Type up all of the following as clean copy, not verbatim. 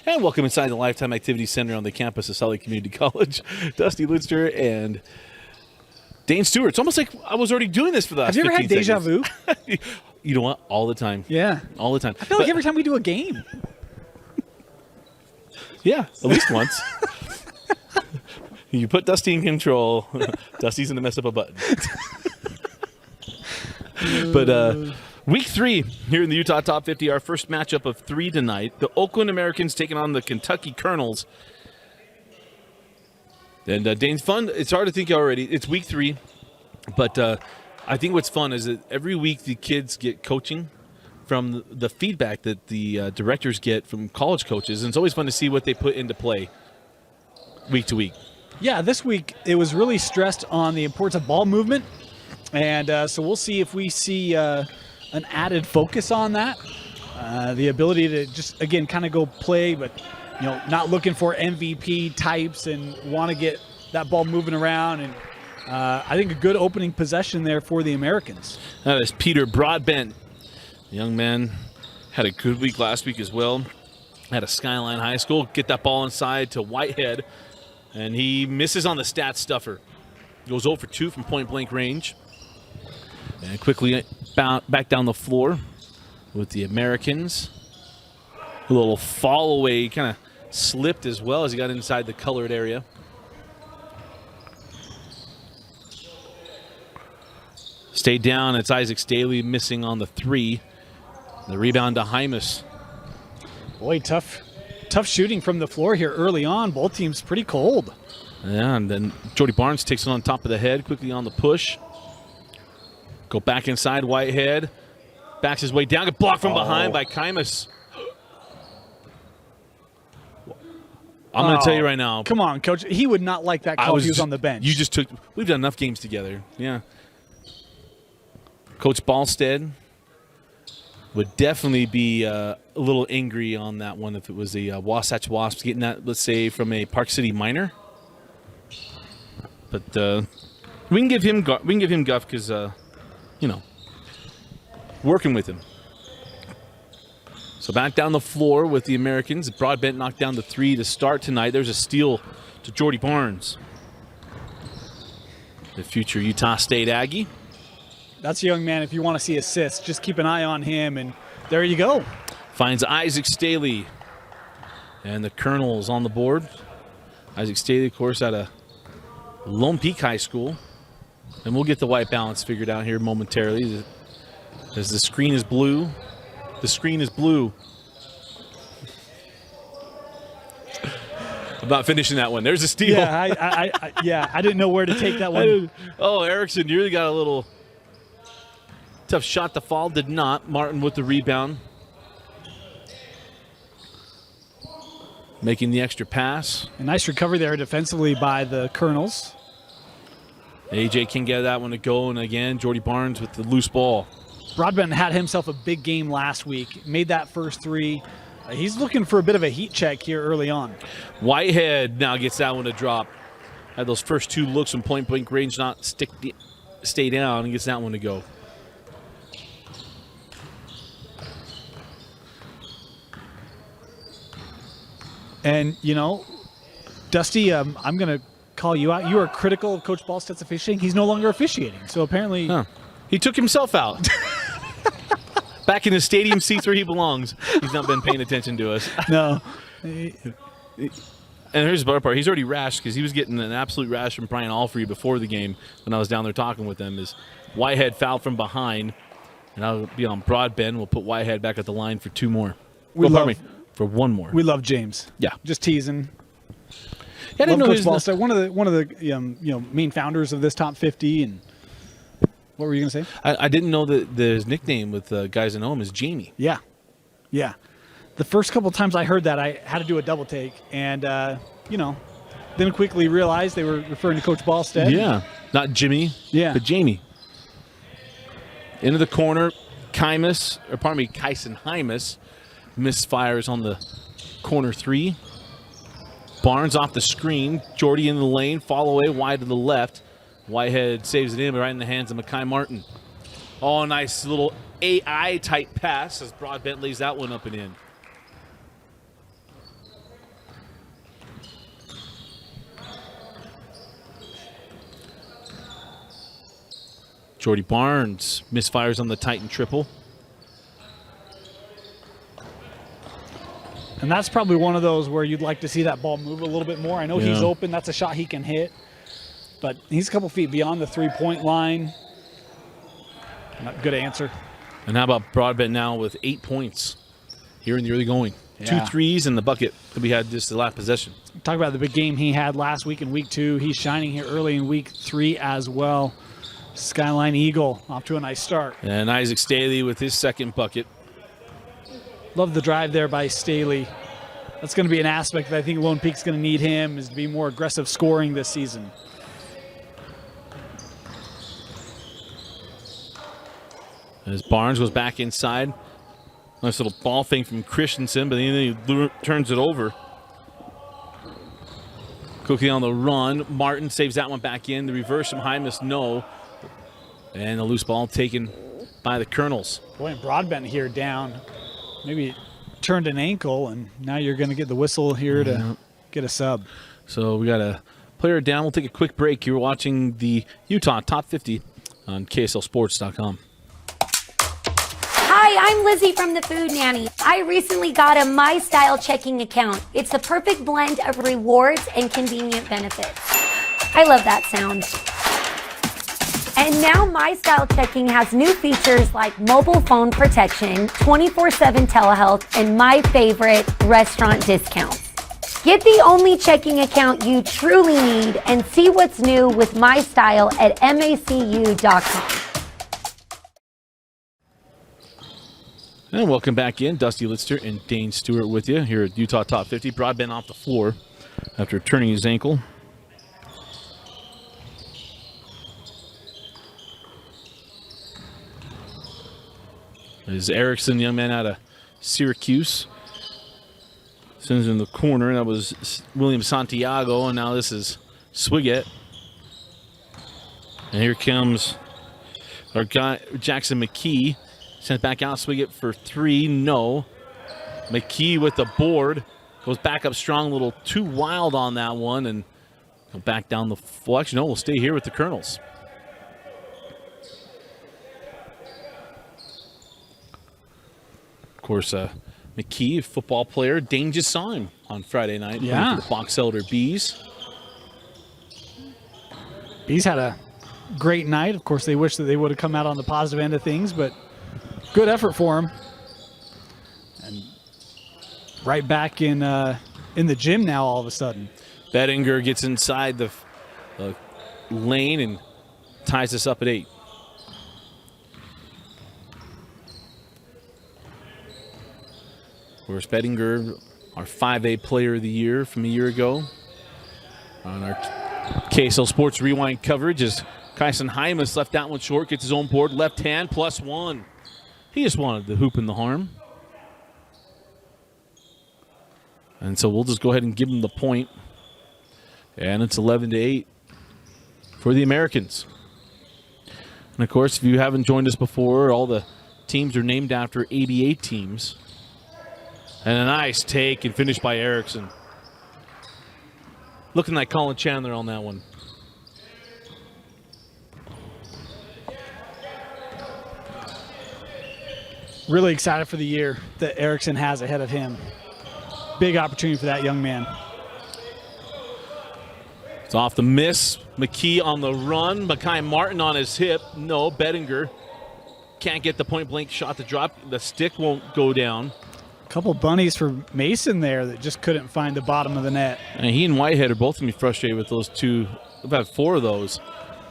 And welcome inside the Lifetime Activity Center on the campus of Sully Community College. Dusty Lidster and Dane Stewart. It's almost like I was already doing this for the last 15 Have you ever had deja vu? You know what? All the time. Yeah. All the time. I feel like every time we do a game. Yeah, at least once. You put Dusty in control. Dusty's going to mess up a button. But week 3 here in the Utah Top 50, our first matchup of 3 tonight. The Oakland Americans taking on the Kentucky Colonels. And Dane's fun. It's hard to think already. It's week 3. But I think what's fun is that every week the kids get coaching from the feedback that the directors get from college coaches. And it's always fun to see what they put into play week to week. Yeah, this week it was really stressed on the importance of ball movement. And so we'll see if we see an added focus on that, the ability to just, again, kind of go play, but, you know, not looking for MVP types and want to get that ball moving around. And I think a good opening possession there for the Americans. That is Peter Broadbent. The young man had a good week last week as well. At a Skyline High School. Get that ball inside to Whitehead, and he misses on the stat stuffer. Goes 0 for 2 from point-blank range. And quickly back down the floor with the Americans. A little fall away, kind of slipped as well as he got inside the colored area. Stayed down. It's Isaac Staley missing on the 3. The rebound to Hymas. Boy, tough shooting from the floor here early on. Both teams pretty cold. Yeah, and then Jody Barnes takes it on top of the head, quickly on the push. Go back inside, Whitehead. Backs his way down, get blocked from behind by Kymus. I'm going to tell you right now. Come on, Coach. He would not like that call if he was on the bench. We've done enough games together. Yeah. Coach Ballstead would definitely be a little angry on that one if it was a Wasatch Wasps getting that, let's say, from a Park City minor. But we can give him guff because, you know, working with him. So back down the floor with the Americans. Broadbent knocked down the 3 to start tonight. There's a steal to Jordy Barnes, the future Utah State Aggie. That's a young man. If you want to see assists, just keep an eye on him, and there you go. Finds Isaac Staley, and the Colonels on the board. Isaac Staley, of course, out of Lone Peak High School. And we'll get the white balance figured out here momentarily as the screen is blue. The screen is blue. I'm not finishing that one. There's a steal. Yeah, I didn't know where to take that one. Erickson, you really got a little tough shot to fall. Did not. Martin with the rebound. Making the extra pass. A nice recovery there defensively by the Colonels. AJ can get that one to go, and again, Jordy Barnes with the loose ball. Broadbent had himself a big game last week. Made that first 3. He's looking for a bit of a heat check here early on. Whitehead now gets that one to drop. Had those first 2 looks from point-blank range not stay down, and gets that one to go. And, you know, Dusty, I'm going to call you out. You are critical of Coach Ballsted's officiating. He's no longer officiating. So apparently he took himself out. Back in the stadium seats where he belongs. He's not been paying attention to us. No. And here's the better part. He's already rashed because he was getting an absolute rash from Brian Alfrey before the game when I was down there talking with him. Is Whitehead fouled from behind, and I'll be on Broadbent. We'll put Whitehead back at the line for 2 more. For 1 more. We love James. Yeah. Just teasing. Yeah, I didn't know Coach Ballsted, one of the main founders of this top 50. And what were you going to say? I didn't know that his nickname with guys in home is Jamie. Yeah. The first couple times I heard that, I had to do a double take, and then quickly realized they were referring to Coach Ballsted. Yeah, not Jimmy. Yeah, but Jamie. Into the corner, Kyson Hymas misfires on the corner 3. Barnes off the screen. Jordy in the lane. Fall away wide to the left. Whitehead saves it in, but right in the hands of Mekhi Martin. Oh, nice little AI-type pass as Broadbent lays that one up and in. Jordy Barnes misfires on the Titan triple. And that's probably one of those where you'd like to see that ball move a little bit more. I know he's Yeah. open. That's a shot he can hit. But he's a couple feet beyond the three-point line. Not good answer. And how about Broadbent now with 8 points here in the early going? Yeah. 2 threes in the bucket that we had just the last possession. Talk about the big game he had last week in week 2. He's shining here early in week 3 as well. Skyline Eagle off to a nice start. And Isaac Staley with his second bucket. Love the drive there by Staley. That's going to be an aspect that I think Lone Peak's going to need him, is to be more aggressive scoring this season. As Barnes goes back inside. Nice little ball thing from Christensen, but then he turns it over. Cookie on the run. Martin saves that one back in. The reverse from Hymas, no. And a loose ball taken by the Colonels. Boy, and Broadbent here down. Maybe turned an ankle, and now you're going to get the whistle here to get a sub. So we got a player down. We'll take a quick break. You're watching the Utah Top 50 on KSLSports.com. Hi, I'm Lizzie from the Food Nanny. I recently got a My Style checking account. It's a perfect blend of rewards and convenient benefits. I love that sound. And now My Style checking has new features like mobile phone protection, 24/7 telehealth, and my favorite, restaurant discounts. Get the only checking account you truly need and see what's new with My Style at macu.com. And welcome back in. Dusty Litster and Dane Stewart with you here at Utah Top 50. Broadbent off the floor after turning his ankle. Is Erickson, young man out of Syracuse. Sends in the corner. That was William Santiago, and now this is Swiggett. And here comes our guy, Jackson McKee. Sent back out, Swiggett for 3, no. McKee with the board. Goes back up strong, a little too wild on that one, and go back down the floor. Actually, no, we'll stay here with the Colonels. Of course, McKee, a football player. Dane just saw him on Friday night. Yeah. For the Box Elder Bees. Bees had a great night. Of course, they wish that they would have come out on the positive end of things, but good effort for him. And right back in the gym now all of a sudden. Bettinger gets inside the lane and ties us up at 8. Of course, Bettinger, our 5A player of the year from a year ago. On our KSL Sports Rewind coverage as Kyson Hymas left that one short, gets his own board, left hand, +1. He just wanted the hoop and the harm. And so we'll just go ahead and give him the point. And it's 11-8 for the Americans. And of course, if you haven't joined us before, all the teams are named after ABA teams. And a nice take and finish by Erickson. Looking like Colin Chandler on that one. Really excited for the year that Erickson has ahead of him. Big opportunity for that young man. It's off the miss. McKee on the run. Makai Martin on his hip. No, Bettinger can't get the point-blank shot to drop. The stick won't go down. Couple bunnies for Mason there that just couldn't find the bottom of the net. And he and Whitehead are both going to be frustrated with those two. We've had 4 of those.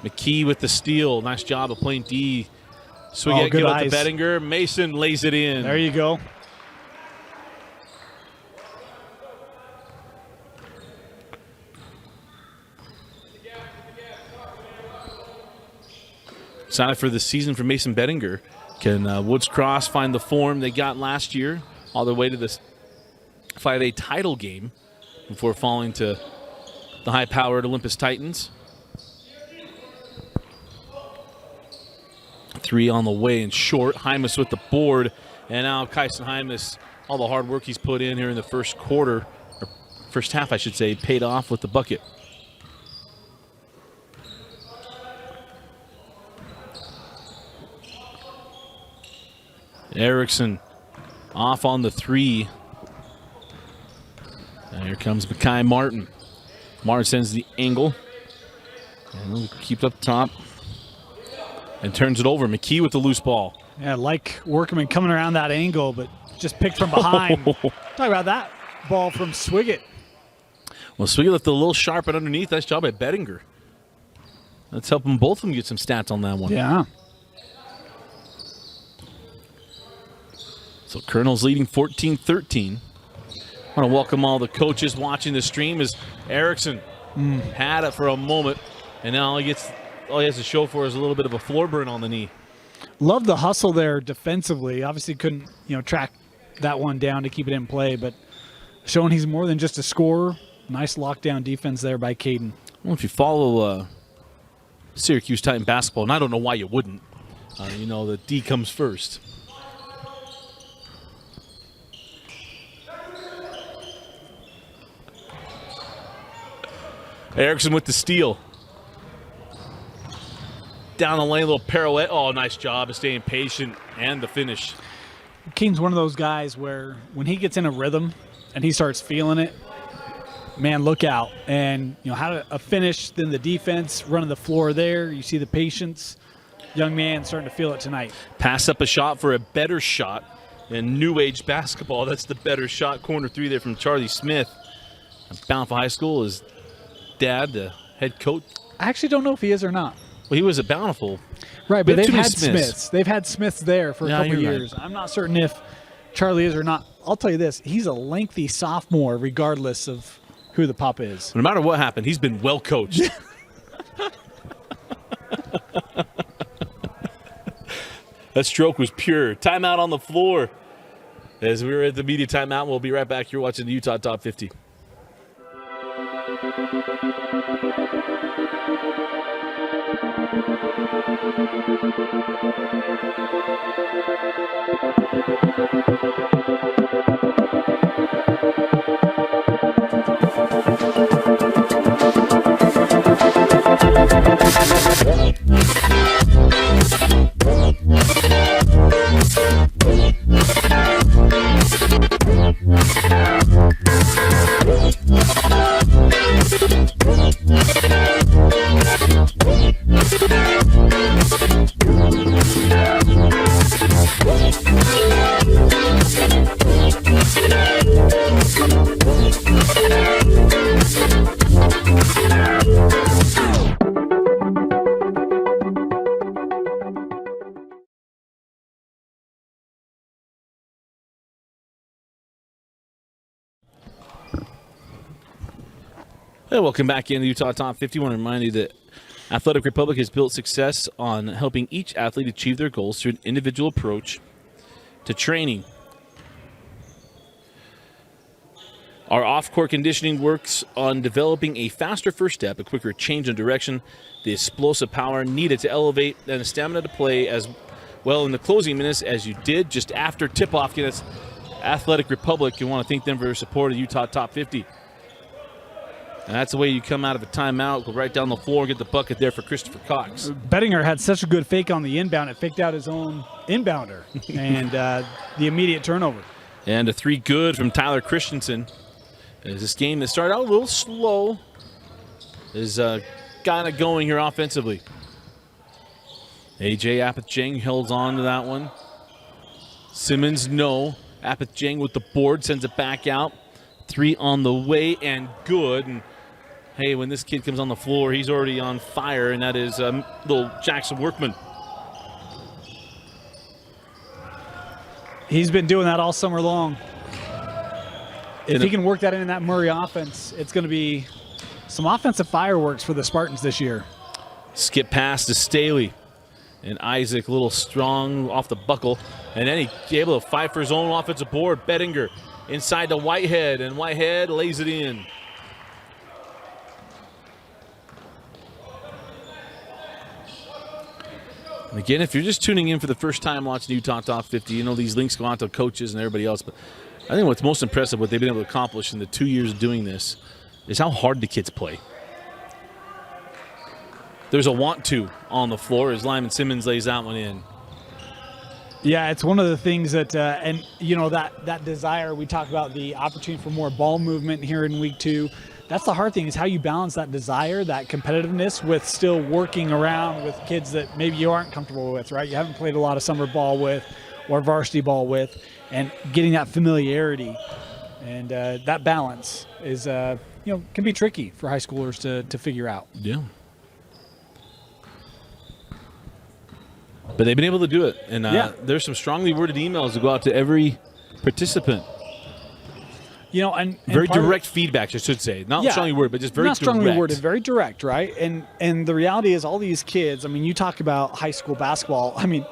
McKee with the steal. Nice job of playing D. Swiggett give it to Bettinger. Mason lays it in. There you go. Excited for the season for Mason Bettinger. Can Woods Cross find the form they got last year all the way to this 5A title game before falling to the high-powered Olympus Titans? 3 on the way and short. Hymas with the board. And now Kyson Hymas, all the hard work he's put in here in the first quarter, or first half, I should say, paid off with the bucket. Erickson off on the 3. And here comes Mekhi Martin. Martin sends the angle. And keeps up top. And turns it over. McKee with the loose ball. Yeah, like Workman coming around that angle, but just picked from behind. Talk about that ball from Swiggett. Well, Swiggett left a little sharp and underneath. Nice job by Bettinger. Let's help them, both of them, get some stats on that one. Yeah. So Colonel's leading 14-13. I want to welcome all the coaches watching the stream as Erickson had it for a moment, and now all he has to show for is a little bit of a floor burn on the knee. Love the hustle there defensively. Obviously couldn't, track that one down to keep it in play, but showing he's more than just a scorer. Nice lockdown defense there by Caden. Well, if you follow Syracuse Titan basketball, and I don't know why you wouldn't, the D comes first. Erickson with the steal. Down the lane, a little pirouette. Oh, nice job of staying patient and the finish. Caden's one of those guys where when he gets in a rhythm and he starts feeling it, man, look out. And, how a finish, then the defense, running the floor there. You see the patience. Young man starting to feel it tonight. Pass up a shot for a better shot in new age basketball. That's the better shot. Corner 3 there from Charlie Smith. Bountiful High School, his dad, the head coach. I actually don't know if he is or not. Well, he was at Bountiful. Right, but they've had Smiths. They've had Smiths there for a couple of years. Right. I'm not certain if Charlie is or not. I'll tell you this. He's a lengthy sophomore regardless of who the pop is. No matter what happened, he's been well coached. That stroke was pure. Timeout on the floor. As we were at the media timeout, we'll be right back. You're watching the Utah Top 50. Hey, welcome back into Utah Top 50. I want to remind you that Athletic Republic has built success on helping each athlete achieve their goals through an individual approach to training. Our off-court conditioning works on developing a faster first step, a quicker change in direction, the explosive power needed to elevate, and the stamina to play as well in the closing minutes as you did just after tip-off against Athletic Republic. You want to thank them for their support of Utah Top 50. And that's the way you come out of a timeout, go right down the floor, get the bucket there for Christopher Cox. Bettinger had such a good fake on the inbound, it faked out his own inbounder and the immediate turnover. And a 3 good from Tyler Christensen. As this game that started out a little slow is kind of going here offensively. A.J. Apatjang holds on to that one. Simmons, no. Apatjang with the board, sends it back out. 3 on the way and good. And hey, when this kid comes on the floor, he's already on fire, and that is little Jackson Workman. He's been doing that all summer long. If he can work that in that Murray offense, it's going to be some offensive fireworks for the Spartans this year. Skip pass to Staley. And Isaac a little strong off the buckle. And then he able to fight for his own offensive board. Bettinger inside to Whitehead, and Whitehead lays it in. And again, if you're just tuning in for the first time watching Utah Top 50, these links go out to coaches and everybody else. But I think what's most impressive, what they've been able to accomplish in the 2 years of doing this, is how hard the kids play. There's a want to on the floor as Lyman Simmons lays that one in. Yeah, it's one of the things that, and you know, that desire, we talk about the opportunity for more ball movement here in week 2. That's the hard thing, is how you balance that desire, that competitiveness, with still working around with kids that maybe you aren't comfortable with, right? You haven't played a lot of summer ball with or varsity ball with, and getting that familiarity. And that balance is, can be tricky for high schoolers to figure out. Yeah. But they've been able to do it. And there's some strongly worded emails that go out to every participant. You know, and very direct feedback, I should say. Not strongly worded, but just very not direct. Not strongly worded, very direct, right? And the reality is, all these kids, I mean, you talk about high school basketball. I mean,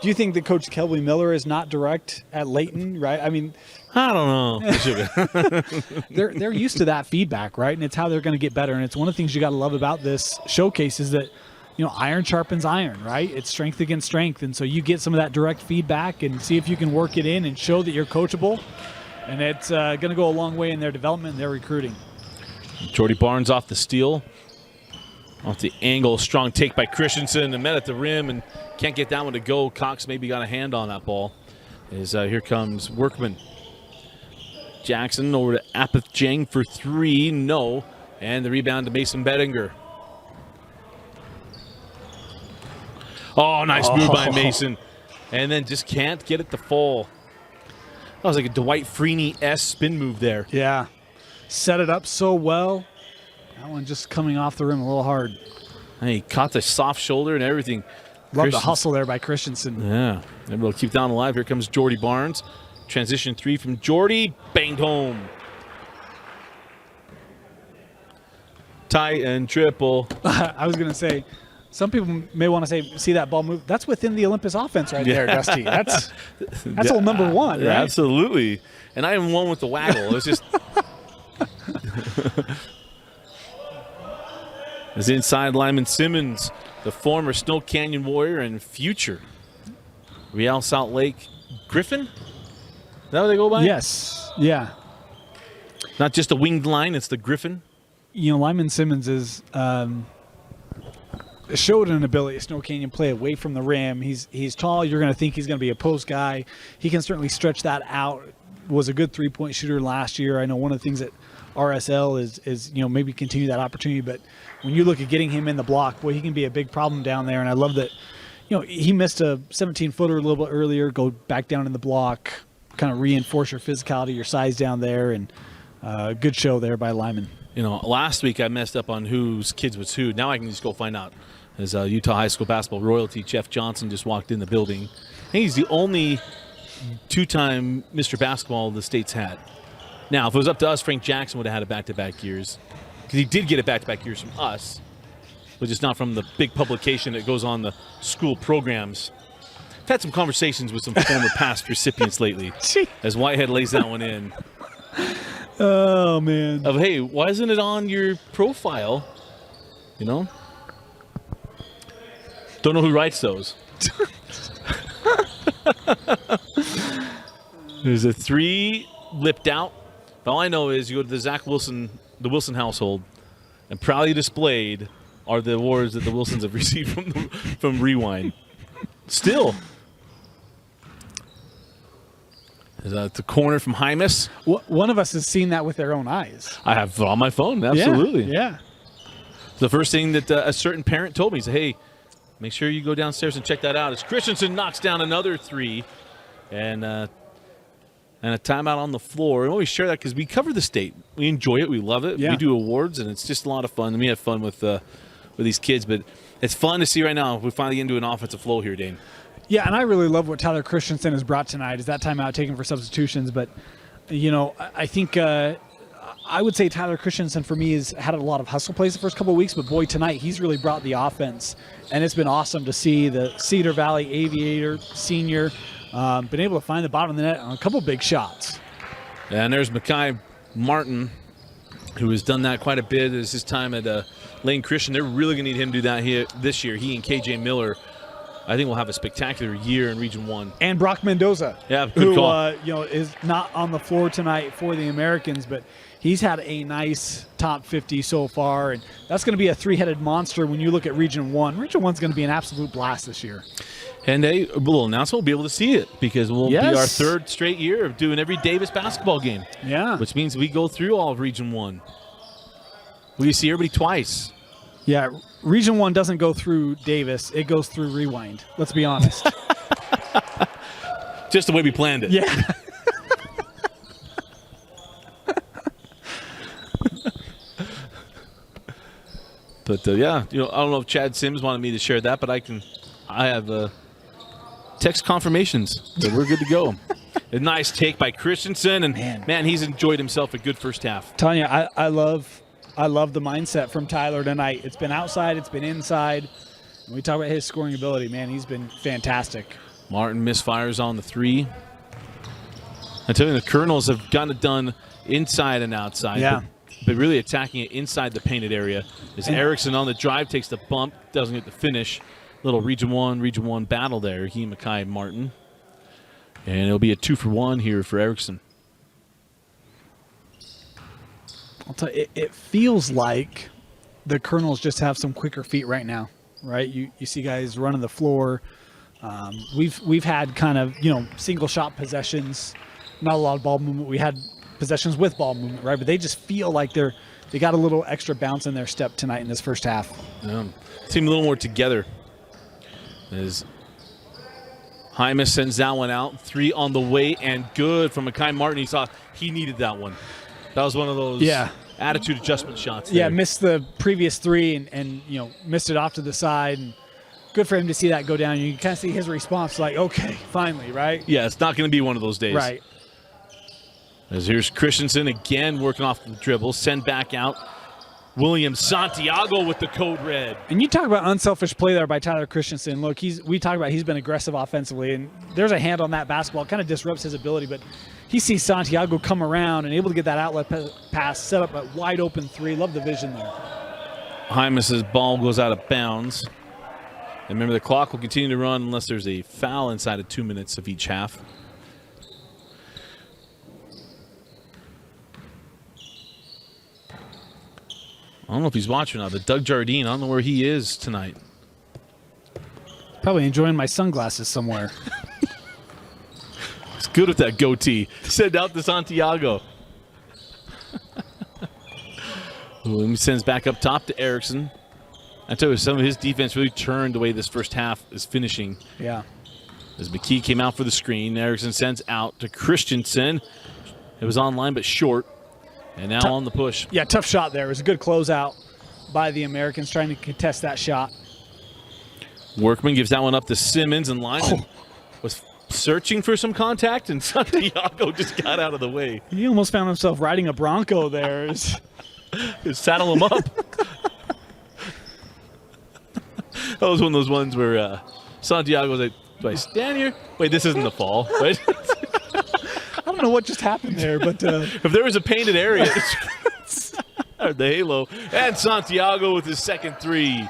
do you think that Coach Kelby Miller is not direct at Layton, right? I mean, I don't know. they're used to that feedback, right? And it's how they're going to get better. And it's one of the things you got to love about this showcase is that, you know, iron sharpens iron, right? It's strength against strength. And so you get some of that direct feedback and see if you can work it in and show that you're coachable. And it's going to go a long way in their development and their recruiting. Jordy Barnes off the steal. Off the angle, strong take by Christensen and met at the rim and can't get that one to go. Cox maybe got a hand on that ball. Here comes Workman. Jackson over to Apeth Jang for 3. No. And the rebound to Mason Bettinger. Oh, nice move by Mason. And then just can't get it to fall. That was like a Dwight Freeney-esque spin move there. Yeah. Set it up so well. That one just coming off the rim a little hard. And he caught the soft shoulder and everything. Love the hustle there by Christensen. Yeah. Able to keep down alive. Here comes Jordy Barnes. Transition 3 from Jordy. Banged home. Tie and triple. I was going to say, some people may want to see that ball move. That's within the Olympus offense right there, Dusty. That's old number 1, right? Yeah, absolutely. And I even won with the waggle. It's just... As inside Lyman Simmons, the former Snow Canyon Warrior and future Real Salt Lake Griffin? Is that what they go by? Yes. Yeah. Not just a winged line, it's the Griffin. You know, Lyman Simmons is showed an ability to Snow Canyon play away from the rim. He's tall. You're going to think he's going to be a post guy. He can certainly stretch that out. Was a good three-point shooter last year. I know one of the things that RSL is maybe continue that opportunity, but when you look at getting him in the block, boy, he can be a big problem down there. And I love that, he missed a 17-footer a little bit earlier, go back down in the block, kind of reinforce your physicality, your size down there, and good show there by Lyman. Last week I messed up on whose kids was who. Now I can just go find out. As Utah High School basketball royalty, Jeff Johnson just walked in the building. I think he's the only two-time Mr. Basketball the state's had. Now, if it was up to us, Frank Jackson would have had a back-to-back years. Because he did get a back-to-back years from us, but just not from the big publication that goes on the school programs. I've had some conversations with some former past recipients lately as Whitehead lays that one in. Oh, man. Of, hey, why isn't it on your profile? Don't know who writes those. There's a 3 lipped out. All I know is you go to the Wilson household, and proudly displayed are the awards that the Wilsons have received from Rewind. Still. Is that the corner from Hymus? One of us has seen that with their own eyes. I have it on my phone, absolutely. Yeah. The first thing that a certain parent told me, he said, hey, make sure you go downstairs and check that out. As Christensen knocks down another 3, and a timeout on the floor. And we share that because we cover the state. We enjoy it. We love it. Yeah. We do awards, and it's just a lot of fun. We have fun with these kids, but it's fun to see right now. We're finally into an offensive flow here, Dane. Yeah, and I really love what Tyler Christensen has brought tonight. Is that timeout taken for substitutions? But, I think I would say Tyler Christensen for me has had a lot of hustle plays the first couple of weeks, but boy, tonight he's really brought the offense, and it's been awesome to see the Cedar Valley Aviator senior been able to find the bottom of the net on a couple big shots. And there's Makai Martin, who has done that quite a bit. It's his time at Lane Christian. They're really going to need him to do that here this year. He and KJ Miller, I think, will have a spectacular year in Region 1. And Brock Mendoza, good who call. Is not on the floor tonight for the Americans, but he's had a nice top 50 so far, and that's going to be a 3-headed monster when you look at Region 1. Region 1's going to be an absolute blast this year. And we'll announce we'll be able to see it because we'll be our Yes. third straight year of doing every Davis basketball game. Yeah. Which means we go through all of Region 1. We see everybody twice. Yeah, Region 1 doesn't go through Davis. It goes through Rewind. Let's be honest. Just the way we planned it. Yeah. But, yeah, I don't know if Chad Sims wanted me to share that, but I have text confirmations that we're good to go. A nice take by Christensen, and, man, he's enjoyed himself a good first half. Tanya, I love the mindset from Tyler tonight. It's been outside, it's been inside. When we talk about his scoring ability, man, he's been fantastic. Martin misfires on the 3. I tell you, the Colonels have gotten it done inside and outside. Yeah. But really attacking it inside the painted area. As Erickson on the drive takes the bump, doesn't get the finish. Little Region 1 battle there. He, Mackay, Martin. And it'll be a 2-for-1 here for Erickson. I'll tell you, it feels like the Colonels just have some quicker feet right now, right? You see guys running the floor. We've had kind of, single shot possessions, not a lot of ball movement. We had possessions with ball movement, right? But they just feel like they got a little extra bounce in their step tonight in this first half. Seem a little more together. As Hymas sends that one out. 3 on the way and good from Mackay Martin. He saw he needed that one. That was one of those attitude adjustment shots. Yeah, missed the previous 3 and missed it off to the side. And good for him to see that go down. You can kind of see his response like, okay, finally, right? Yeah, it's not going to be one of those days. Right. As here's Christensen again working off the dribble. Send back out. William Santiago with the code red. And you talk about unselfish play there by Tyler Christensen. Look, we talk about he's been aggressive offensively, and there's a hand on that basketball. It kind of disrupts his ability, but he sees Santiago come around and able to get that outlet pass, set up a wide open 3. Love the vision there. Hymas's ball goes out of bounds. And remember, the clock will continue to run unless there's a foul inside of 2 minutes of each half. I don't know if he's watching now, but Doug Jardine, I don't know where he is tonight. Probably enjoying my sunglasses somewhere. He's good with that goatee. Send out to Santiago. He sends back up top to Erickson. I tell you, some of his defense really turned the way this first half is finishing. Yeah. As McKee came out for the screen, Erickson sends out to Christensen. It was online but short. And now on the push. Yeah, tough shot there. It was a good closeout by the Americans trying to contest that shot. Workman gives that one up to Simmons, and Lyman was searching for some contact, and Santiago just got out of the way. He almost found himself riding a Bronco there. Just saddle him up. That was one of those ones where Santiago was like, do I stand here? Wait, this isn't the fall, right? I don't know what just happened there, but if there was a painted area, or the halo, and Santiago with his second 3.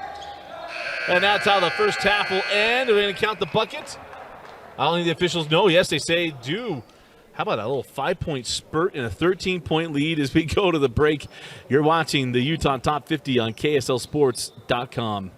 And that's how the first half will end. Are we going to count the bucket? I don't think the officials know. Yes, they say do. How about a little 5-point spurt and a 13-point lead as we go to the break? You're watching the Utah Top 50 on KSLSports.com.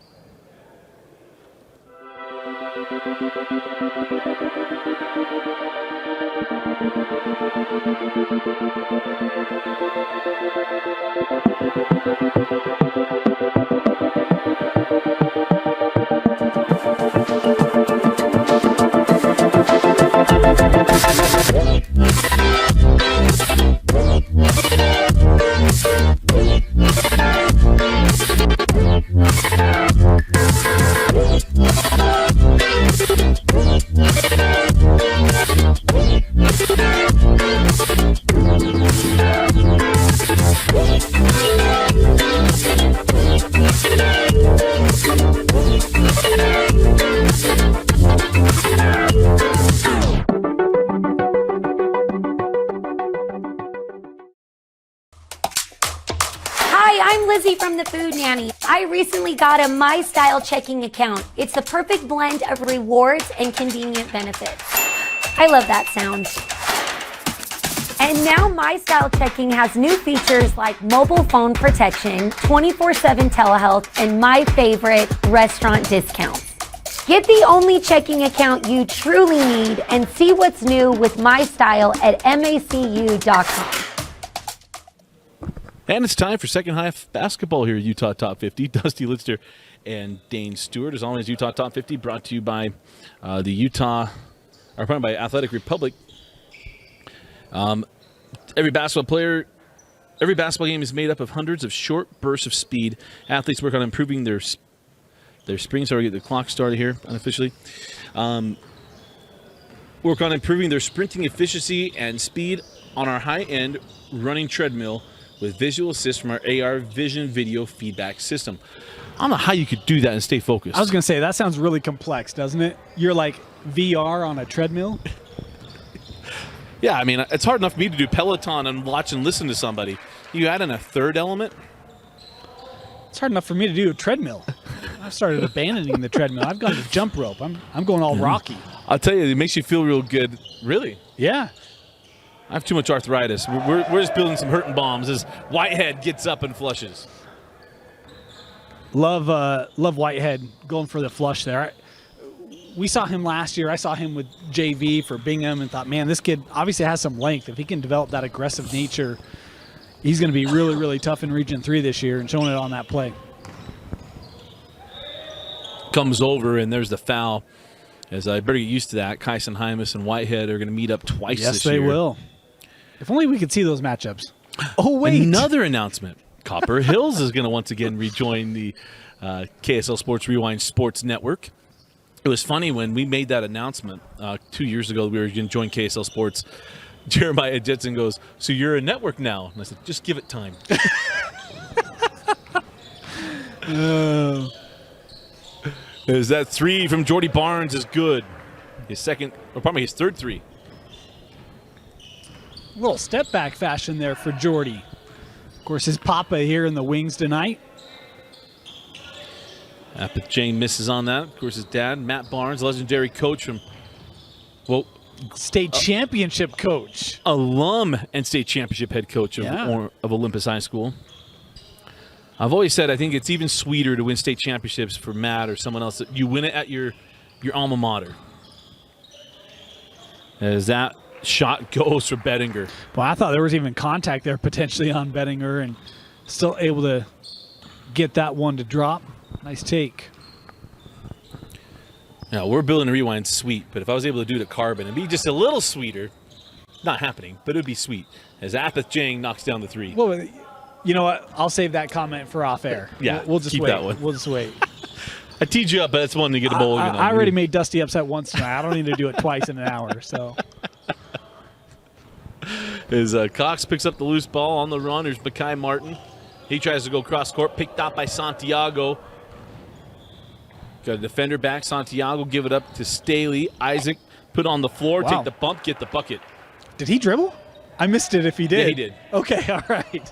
From the Food Nanny. I recently got a My Style checking account. It's the perfect blend of rewards and convenient benefits. I love that sound. And now My Style checking has new features like mobile phone protection, 24/7 telehealth, and my favorite, restaurant discounts. Get the only checking account you truly need and see what's new with My Style at macu.com. And it's time for second half basketball here at Utah Top 50. Dusty Litster and Dane Stewart. As always, Utah Top 50 brought to you by by Athletic Republic. Every basketball game is made up of hundreds of short bursts of speed. Athletes work on improving their spring. Sorry, get the clock started here unofficially. Work on improving their sprinting efficiency and speed on our high-end running treadmill with visual assist from our AR Vision Video Feedback System. I don't know how you could do that and stay focused. I was going to say, that sounds really complex, doesn't it? You're like VR on a treadmill? Yeah, I mean, it's hard enough for me to do Peloton and watch and listen to somebody. You add in a third element? It's hard enough for me to do a treadmill. I've started abandoning the treadmill. I've gone to jump rope. I'm going all Rocky. I'll tell you, it makes you feel real good. Really? Yeah. I have too much arthritis. We're just building some hurting bombs as Whitehead gets up and flushes. Love Whitehead going for the flush there. We saw him last year. I saw him with JV for Bingham and thought, man, this kid obviously has some length. If he can develop that aggressive nature, he's going to be really, really tough in Region 3 this year, and showing it on that play. Comes over, and there's the foul. As I better get used to that, Kyson Hymas and Whitehead are going to meet up twice this year. Yes, they will. If only we could see those matchups. Oh, wait. Another announcement. Copper Hills is going to once again rejoin the KSL Sports Rewind Sports Network. It was funny when we made that announcement 2 years ago that we were going to join KSL Sports. Jeremiah Jetson goes, "So you're a network now?" And I said, "Just give it time." Is that three from Jordy Barnes is good. His third three. A little step back fashion there for Jordy. Of course, his papa here in the wings tonight. Apith Jane misses on that. Of course, his dad, Matt Barnes, legendary coach from, state championship coach. Alum and state championship head coach of Olympus High School. I've always said I think it's even sweeter to win state championships for Matt or someone else. You win it at your alma mater. As that shot goes for Bettinger. Well, I thought there was even contact there potentially on Bettinger, and still able to get that one to drop. Nice take. Now, we're building a rewind sweet, but if I was able to do it at Carbon, it'd be just a little sweeter. Not happening, but it would be sweet. As Apith Jang knocks down the three. Well, you know what? I'll save that comment for off air. Yeah, we'll just keep wait. that one. We'll just wait. I teed you up, but that's one to get a bowl. I already made Dusty upset once tonight. I don't need to do it twice in an hour. So, as Cox picks up the loose ball on the run, there's Makai Martin. He tries to go cross court, picked out by Santiago. Got a defender back. Santiago give it up to Staley. Isaac put on the floor, take the bump, get the bucket. Did he dribble? I missed it if he did. Yeah, he did. Okay, all right.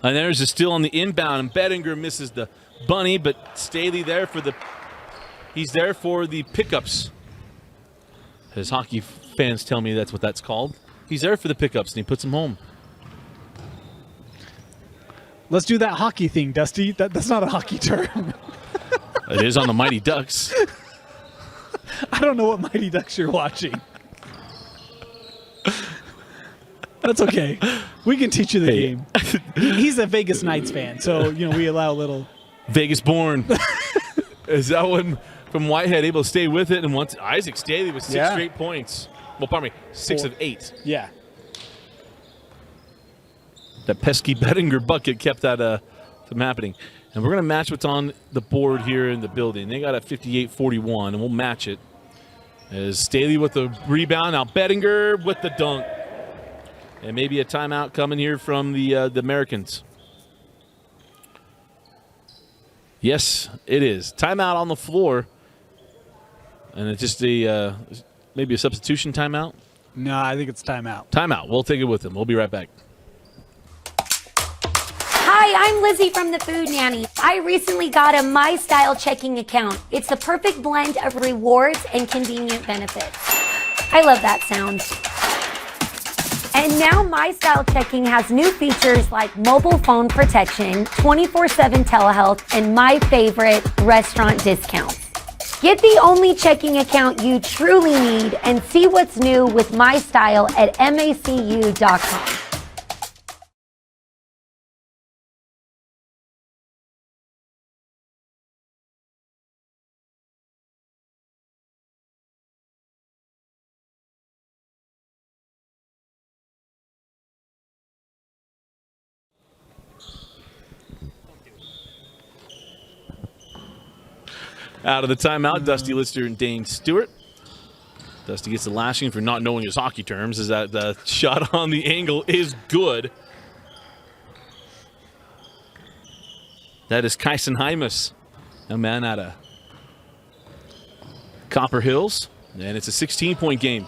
And there's a steal on the inbound, and Bettinger misses the bunny, but Staley he's there for the pickups. As hockey fans tell me that's what that's called. He's there for the pickups, and he puts them home. Let's do that hockey thing, Dusty. That's not a hockey term. It is on the Mighty Ducks. I don't know what Mighty Ducks you're watching. That's okay. We can teach you the game. He's a Vegas Knights fan, so we allow a little. Vegas born. Is that one from Whitehead able to stay with it? And once Isaac Staley with 6 straight points. Well, pardon me, 6 of 8. Yeah. That pesky Bettinger bucket kept that from happening. And we're going to match what's on the board here in the building. They got a 58-41, and we'll match it. As Staley with the rebound. Now Bettinger with the dunk. And maybe a timeout coming here from the Americans. Yes, it is. Timeout on the floor. And it's just maybe a substitution timeout? No, I think it's timeout. Timeout. We'll take it with them. We'll be right back. Hi, I'm Lizzie from the Food Nanny. I recently got a My Style checking account. It's the perfect blend of rewards and convenient benefits. I love that sound. And now My Style Checking has new features like mobile phone protection, 24/7 telehealth, and my favorite, restaurant discounts. Get the only checking account you truly need and see what's new with My Style at macu.com. Out of the timeout, Dusty Lister and Dane Stewart. Dusty gets the lashing for not knowing his hockey terms, as that the shot on the angle is good. That is Kyson Hymas, a man out of Copper Hills, and it's a 16-point game.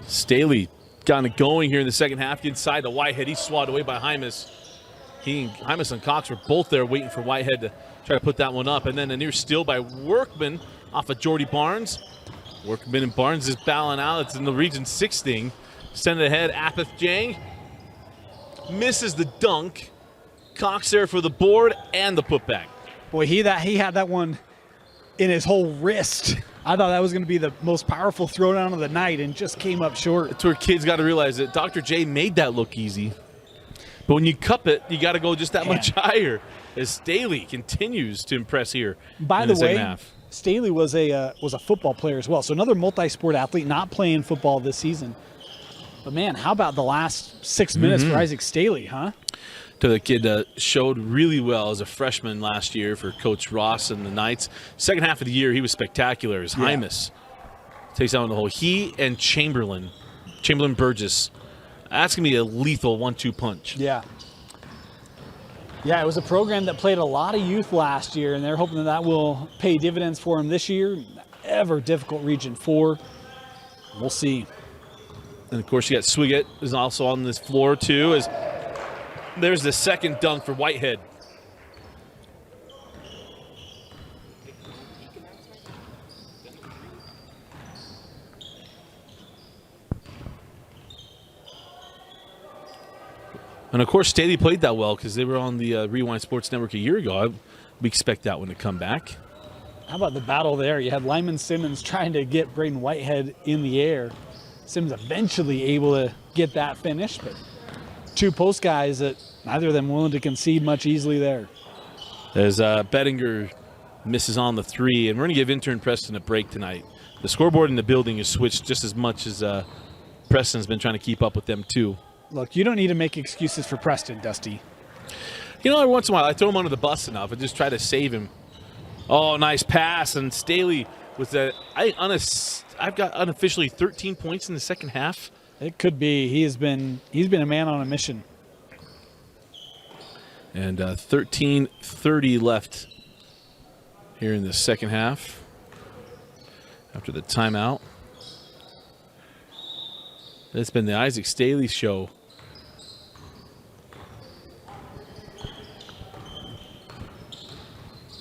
Staley kind of going here in the second half inside the Whitehead. He's swatted away by Hymas. Hymas and Cox were both there waiting for Whitehead to try to put that one up. And then a near steal by Workman off of Jordy Barnes. Workman and Barnes is battling out. It's in the Region 6 thing. Send it ahead, Apeth Jang. Misses the dunk. Cox there for the board and the putback. Boy, he had that one in his whole wrist. I thought that was going to be the most powerful throwdown of the night and just came up short. That's where kids got to realize that Dr. J made that look easy. But when you cup it, you got to go just that much higher. As Staley continues to impress here. By the way, Staley was a football player as well. So another multi-sport athlete, not playing football this season. But man, how about the last 6 minutes for Isaac Staley, huh? To the kid showed really well as a freshman last year for Coach Ross and the Knights. Second half of the year, he was spectacular as Hymas takes out the hole. He and Chamberlain Burgess. That's going to be a lethal 1-2 punch. Yeah. Yeah, it was a program that played a lot of youth last year, and they're hoping that will pay dividends for them this year. Ever difficult Region 4. We'll see. And, of course, you got Swiggett is also on this floor, too, as there's the second dunk for Whitehead. And, of course, Staley played that well because they were on the Rewind Sports Network a year ago. We expect that one to come back. How about the battle there? You had Lyman Simmons trying to get Braden Whitehead in the air. Simmons eventually able to get that finish, but two post guys that neither of them willing to concede much easily there. As Bettinger misses on the three, and we're going to give intern Preston a break tonight. The scoreboard in the building is switched just as much as Preston's been trying to keep up with them, too. Look, you don't need to make excuses for Preston, Dusty. You know, every once in a while, I throw him under the bus enough and just try to save him. Oh, nice pass. And Staley with that. I've got unofficially 13 points in the second half. It could be. He's been a man on a mission. And 13:30 left here in the second half after the timeout. It's been the Isaac Staley show.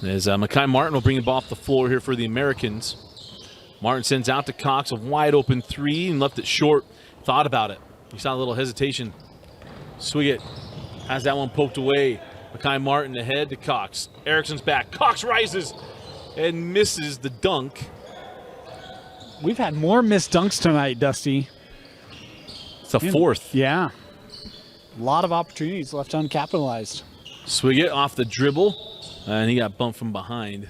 As Mekhi Martin will bring the ball off the floor here for the Americans. Martin sends out to Cox, a wide open three, and left it short. Thought about it. You saw a little hesitation. Swiggett has that one poked away. Mekhi Martin ahead to Cox. Erickson's back. Cox rises and misses the dunk. We've had more missed dunks tonight, Dusty. It's a fourth. Yeah. A lot of opportunities left uncapitalized. Swiggett off the dribble, and he got bumped from behind.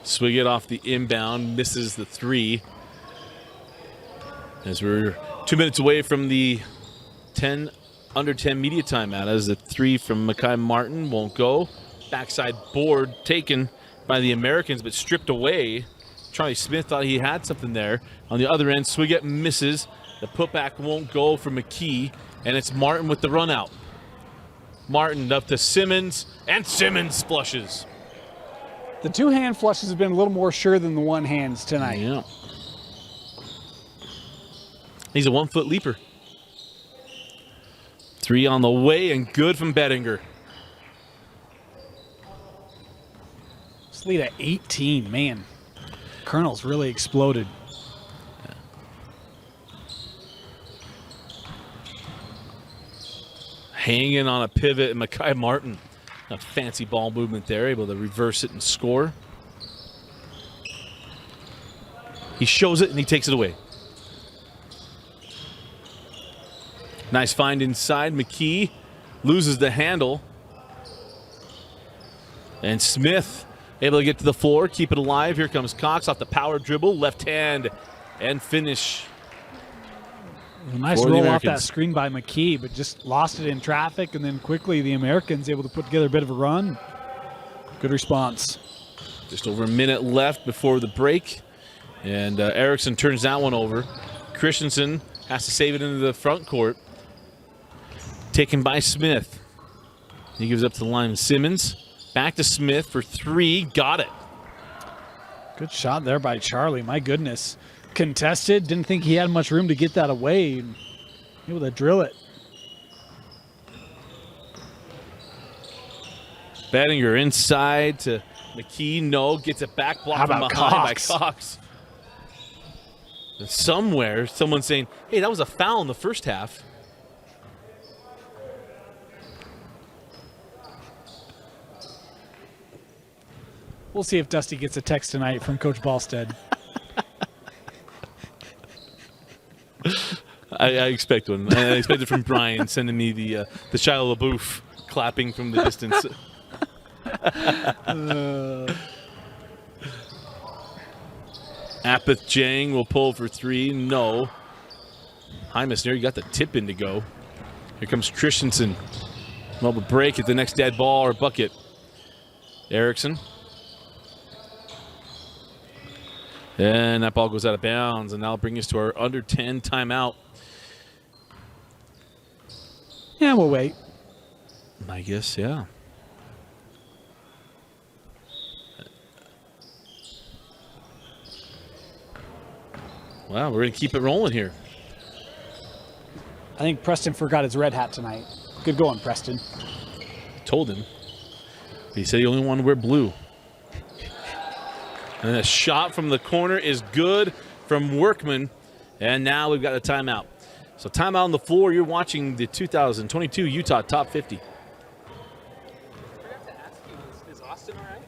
Swiggett off the inbound, misses the three. As we're 2 minutes away from the under 10 media timeout, as the three from Mekhi Martin won't go. Backside board taken by the Americans, but stripped away. Charlie Smith thought he had something there. On the other end, Swiggett misses. The putback won't go for McKee, and it's Martin with the run out. Martin up to Simmons, and Simmons flushes. The two-hand flushes have been a little more sure than the one-hands tonight. Yeah. He's a 1 foot leaper. Three on the way, and good from Bettinger. This lead at 18, man. Colonel's really exploded. hanging on a pivot, and Mackay Martin, a fancy ball movement there, able to reverse it and score. He shows it and he takes it away. Nice find inside. McKee loses the handle. And Smith able to get to the floor, keep it alive. Here comes Cox off the power dribble, left hand, and finish. A nice roll off that screen by McKee, but just lost it in traffic, and then quickly the Americans able to put together a bit of a run. Good response. Just over a minute left before the break, and Erickson turns that one over. Christensen has to save it into the front court. Taken by Smith. He gives up to the line. Simmons back to Smith for three. Got it. Good shot there by Charlie. My goodness. Contested. Didn't think he had much room to get that away. Able to drill it. Bettinger inside to McKee. No. Gets it back. Blocked from behind by Cox. And somewhere, someone's saying, hey, that was a foul in the first half. We'll see if Dusty gets a text tonight from Coach Ballstead. I expect one. I expect it from Brian sending me the Shia LaBeouf clapping from the distance. Apeth Jang will pull for three. No. Hymas there. You got the tip in to go. Here comes Christensen. Well, a break at the next dead ball or bucket. Erickson. And that ball goes out of bounds, and that'll bring us to our under 10 timeout. Yeah, we'll wait. I guess, yeah. Wow, we're going to keep it rolling here. I think Preston forgot his red hat tonight. Good going, Preston. Told him. But he said he only wanted to wear blue. And a shot from the corner is good from Workman. And now we've got a timeout. So timeout on the floor. You're watching the 2022 Utah Top 50. I forgot to ask you, is Austin all right?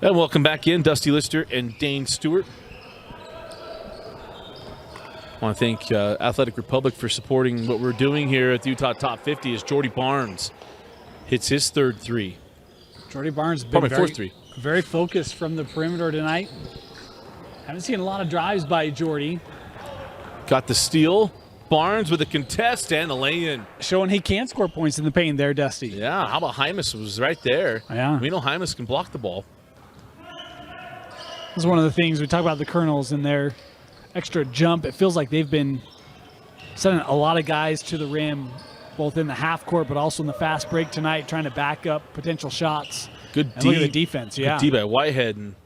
And welcome back in, Dusty Lister and Dane Stewart. I want to thank Athletic Republic for supporting what we're doing here at the Utah Top 50 as Jordy Barnes hits his third three. Jordy Barnes has been fourth three. Very focused from the perimeter tonight. Haven't seen a lot of drives by Jordy. Got the steal. Barnes with a contest and a lay-in. Showing he can score points in the paint there, Dusty. Yeah, how about Hymas was right there. Yeah. We know Hymas can block the ball. This is one of the things we talk about the Colonels and their extra jump. It feels like they've been sending a lot of guys to the rim, both in the half court but also in the fast break tonight, trying to back up potential shots. Good and look at the defense, yeah. Good D by Whitehead. And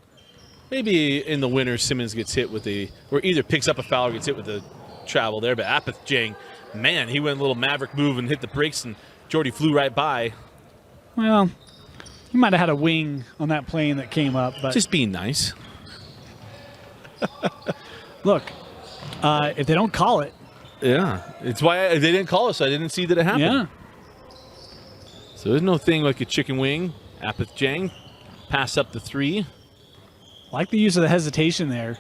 maybe in the winter, Simmons gets hit with or either picks up a foul or gets hit with a travel there. But Apeth Jang, man, he went a little maverick move and hit the brakes, and Jordy flew right by. Well, he might have had a wing on that plane that came up. But just being nice. Look, if they don't call it. Yeah, it's why they didn't call us. I didn't see that it happened. Yeah. So there's no thing like a chicken wing. Apeth Jang, pass up the three. Like the use of the hesitation there.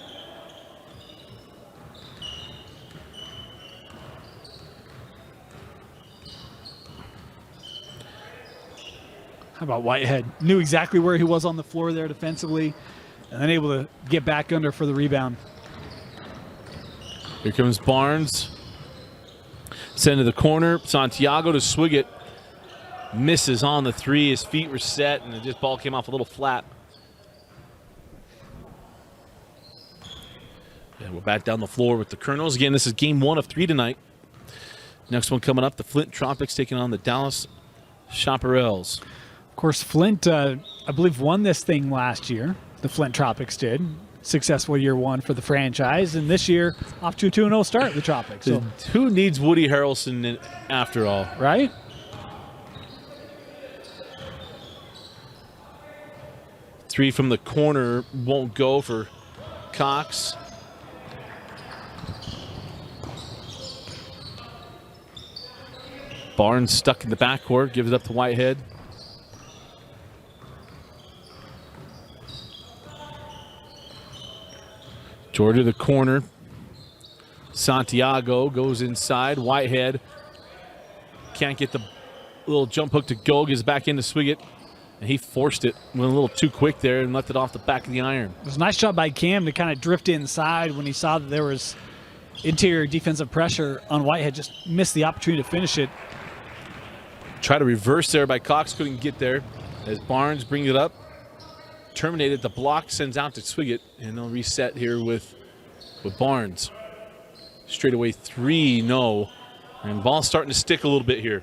How about Whitehead? Knew exactly where he was on the floor there defensively, and then able to get back under for the rebound. Here comes Barnes. Send to the corner. Santiago to swig it. Misses on the three. His feet were set, and the ball came off a little flat. And we're back down the floor with the Colonels. Again, this is game 1 of 3 tonight. Next one coming up, the Flint Tropics taking on the Dallas Chaparrals. Of course, Flint, I believe, won this thing last year. The Flint Tropics did. Successful year 1 for the franchise. And this year, off to a 2-0 start, the Tropics. So, who needs Woody Harrelson after all? Right? Three from the corner won't go for Cox. Barnes stuck in the backcourt, gives it up to Whitehead. Georgia the corner. Santiago goes inside. Whitehead can't get the little jump hook to go. Gets back in to swing it. And he forced it. Went a little too quick there and left it off the back of the iron. It was a nice job by Cam to kind of drift inside when he saw that there was interior defensive pressure on Whitehead. Just missed the opportunity to finish it. Try to reverse there by Cox. Couldn't get there. As Barnes brings it up. Terminated. The block sends out to Swiggett. And they'll reset here with Barnes. Straightaway 3, no. And ball's starting to stick a little bit here.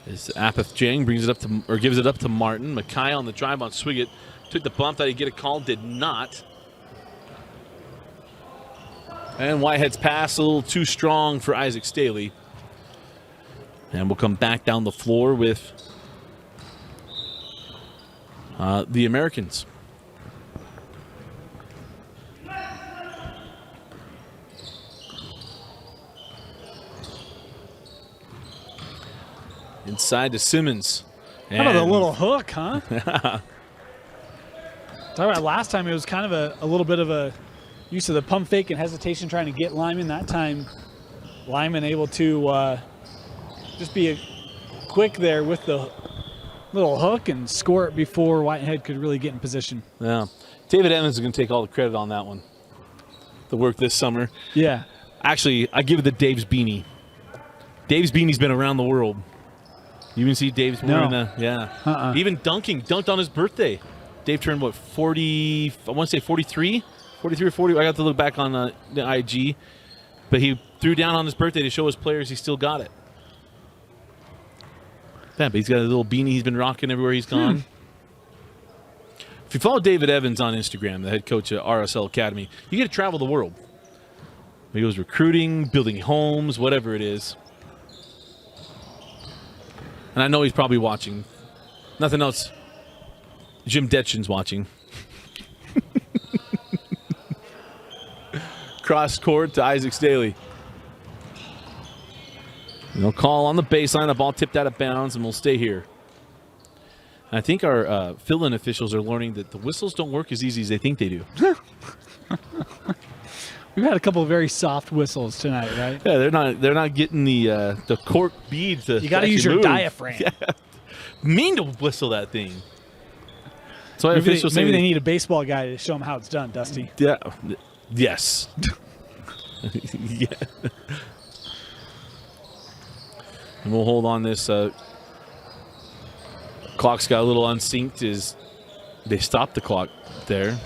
As Apeth Jang brings it up to, or gives it up to Martin. Mackay on the drive on Swiggett. Took the bump. Thought he'd get a call. Did not. And Whitehead's pass a little too strong for Isaac Staley. And we'll come back down the floor with the Americans. Inside to Simmons. How about a little hook, huh? Talk about last time, it was kind of a little bit of a use of the pump fake and hesitation trying to get Lyman. That time, Lyman able to just be quick there with the little hook and score it before Whitehead could really get in position. Yeah. David Evans is going to take all the credit on that one. The work this summer. Yeah. Actually, I give it to Dave's beanie. Dave's beanie's been around the world. You even see Dave's wearing yeah. Even dunked on his birthday. Dave turned, what, 40, I want to say 43? 43 or 40. I got to look back on the IG. But he threw down on his birthday to show his players he still got it. Yeah, but he's got a little beanie he's been rocking everywhere he's gone. If you follow David Evans on Instagram, the head coach at RSL Academy, you get to travel the world. He goes recruiting, building homes, whatever it is. And I know he's probably watching. Nothing else. Jim Detchen's watching. Cross court to Isaac Staley. No call on the baseline. The ball tipped out of bounds, and we'll stay here. I think our fill-in officials are learning that the whistles don't work as easy as they think they do. We've had a couple of very soft whistles tonight, right? Yeah, they're not getting the cork bead to. You got to use your diaphragm. Yeah. Mean to whistle that thing. So maybe they need a baseball guy to show them how it's done, Dusty. Yeah. Yes. Yeah. And we'll hold on this. Clock's got a little unsynced as they stopped the clock there.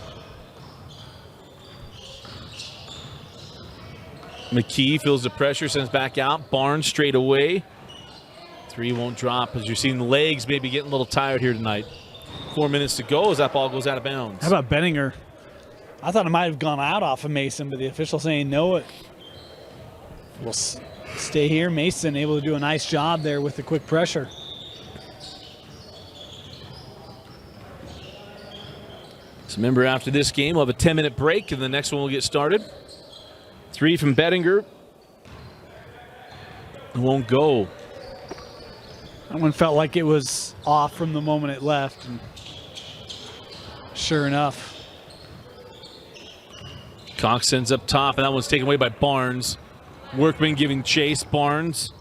McKee feels the pressure, sends back out. Barnes straight away. 3 won't drop as you're seeing the legs maybe getting a little tired here tonight. 4 minutes to go as that ball goes out of bounds. How about Benninger? I thought it might have gone out off of Mason, but the official saying no. It will stay here. Mason able to do a nice job there with the quick pressure. So remember, after this game, we'll have a 10-minute break, and the next one will get started. 3 from Bettinger. It won't go. That one felt like it was off from the moment it left. And sure enough. Cox sends up top, and that one's taken away by Barnes. Workman giving chase. Barnes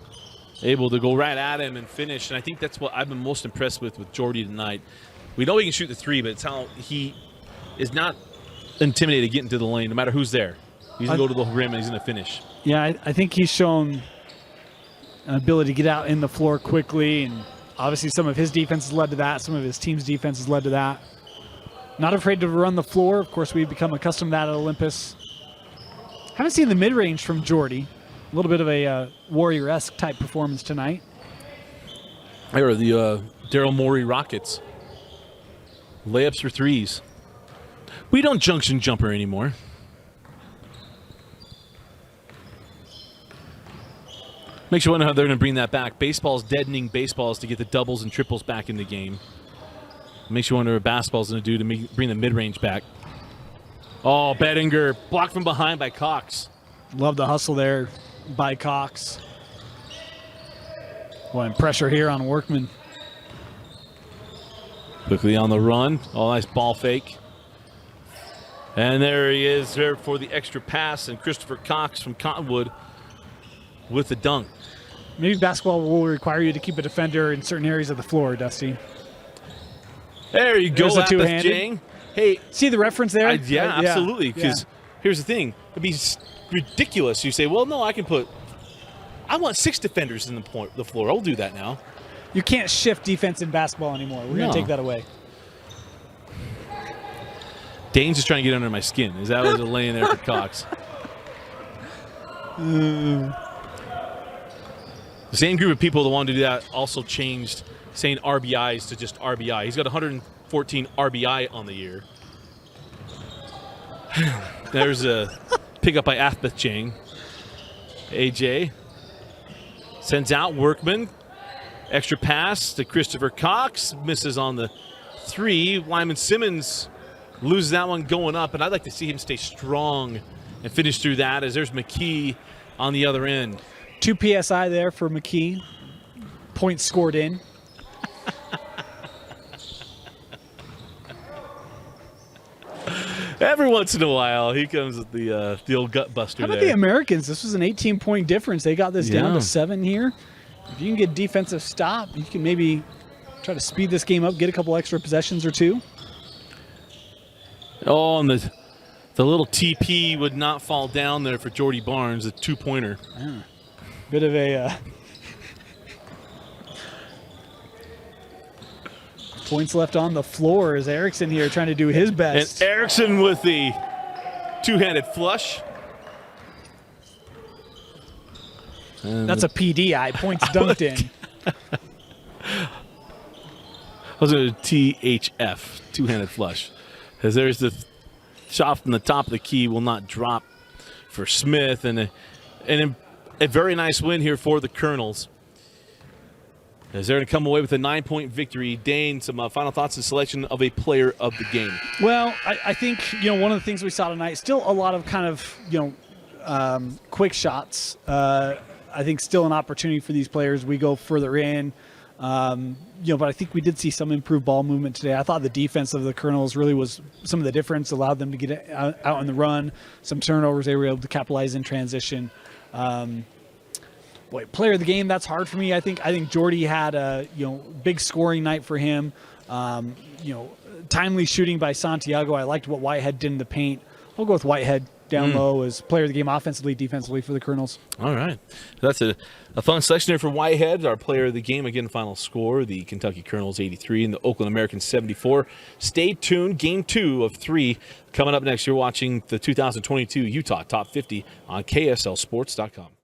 able to go right at him and finish. And I think that's what I've been most impressed with Jordy tonight. We know he can shoot the three, but it's how he is not intimidated getting to the lane, no matter who's there. He's going to go to the rim, and he's going to finish. Yeah, I think he's shown an ability to get out in the floor quickly, and obviously some of his defense has led to that. Some of his team's defense has led to that. Not afraid to run the floor. Of course, we've become accustomed to that at Olympus. Haven't seen the mid-range from Jordy. A little bit of a Warrior-esque type performance tonight. There are the Daryl Morey Rockets. Layups for threes. We don't junction jumper anymore. Makes you wonder how they're going to bring that back. Baseball's deadening baseballs to get the doubles and triples back in the game. Makes you wonder what basketball's going to do to bring the mid-range back. Oh, Bettinger blocked from behind by Cox. Love the hustle there by Cox. Boy, and pressure here on Workman. Quickly on the run. Oh, nice ball fake. And there he is there for the extra pass, and Christopher Cox from Cottonwood with the dunk. Maybe basketball will require you to keep a defender in certain areas of the floor, Dusty. There you go, There's a two-handed. Jang. Hey, see the reference there? Yeah, absolutely. Because here's the thing. It'd be ridiculous. You say, well, no, I want 6 defenders in the floor. I'll do that now. You can't shift defense in basketball anymore. We're going to take that away. Dane's just trying to get under my skin. Is that what's laying there for Cox? The same group of people that wanted to do that also changed saying RBIs to just RBI. He's got 114 RBI on the year. There's a pickup by Athbeth Chang. AJ sends out Workman. Extra pass to Christopher Cox. Misses on the 3. Lyman Simmons loses that one going up, and I'd like to see him stay strong and finish through that, as there's McKee on the other end. 2 PSI there for McKee. Points scored in. Every once in a while, he comes with the old gut buster. How about there. the Americans? This was an 18-point difference. They got this down to 7 here. If you can get defensive stop, you can maybe try to speed this game up, get a couple extra possessions or 2. Oh, and the little TP would not fall down there for Jordy Barnes, a 2-pointer. Yeah. Bit of a points left on the floor as Erickson here trying to do his best. And Erickson with the two-handed flush. And that's a PDI. Points dunked in. Was it a THF, two-handed flush? As there's the shot from the top of the key will not drop for Smith, and a very nice win here for the Colonels. As they're going to come away with a 9-point victory. Dane, some final thoughts and selection of a player of the game. Well, I think one of the things we saw tonight, still a lot of kind of quick shots. I think still an opportunity for these players. We go further in. But I think we did see some improved ball movement today. I thought the defense of the Colonels really was some of the difference, allowed them to get out on the run. Some turnovers they were able to capitalize in transition. Player of the game, that's hard for me. I think Jordy had a big scoring night for him. Timely shooting by Santiago. I liked what Whitehead did in the paint. I'll go with Whitehead down low as player of the game, offensively, defensively for the Colonels. All right. That's a fun selection there for Whitehead, our player of the game. Again, final score, the Kentucky Colonels 83 and the Oakland Americans 74. Stay tuned. Game 2 of 3 coming up next. You're watching the 2022 Utah Top 50 on KSLSports.com.